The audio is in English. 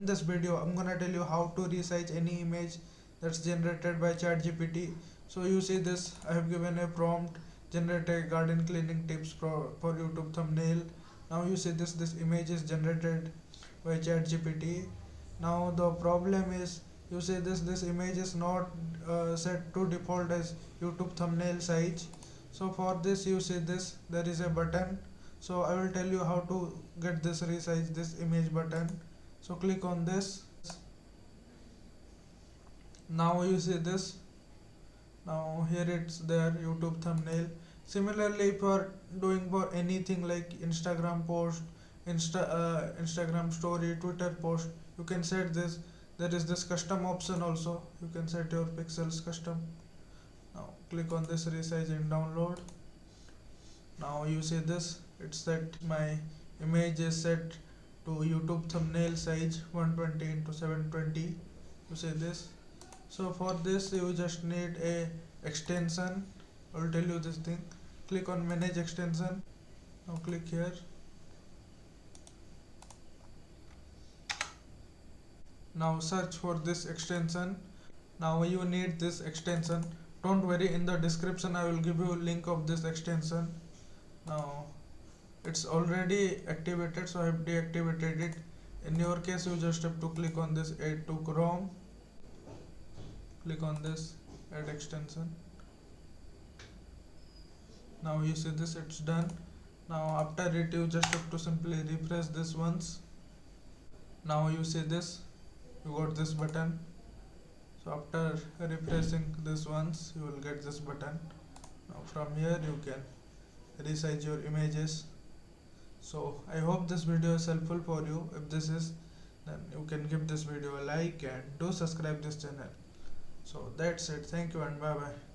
In this video I'm gonna tell you how to resize any image that's generated by ChatGPT. So you see this, I have given a prompt, generate a garden cleaning tips for YouTube thumbnail. Now you see this image is generated by ChatGPT. Now the problem is, you see this image is not set to default as YouTube thumbnail size. So for this, you see this, there is a button. So I will tell you how to get this resize this image button. So click on this. Now you see this, now here it's there, YouTube thumbnail. Similarly, if you are doing for anything like Instagram post, Instagram story, Twitter post, you can set this. There is this custom option also, you can set your pixels custom. Now click on this resize and download. Now you see this, it's set, my image is set to YouTube thumbnail size 120 into 720. You see this. So for this you just need a extension. I will tell you this thing. Click on manage extension. Now click here. Now search for this extension. Now you need this extension. Don't worry, in the description I will give you a link of this extension. Now it's already activated, so I have deactivated it. In your case you just have to click on this add to Chrome. Click on this add extension. Now you see this, it's done. Now after it you just have to simply refresh this once. Now you see this, you got this button. So after refreshing this once, you will get this button. Now from here you can resize your images. So I hope this video is helpful for you. If this is, then you can give this video a like and do subscribe this channel. So that's it. Thank you and bye bye.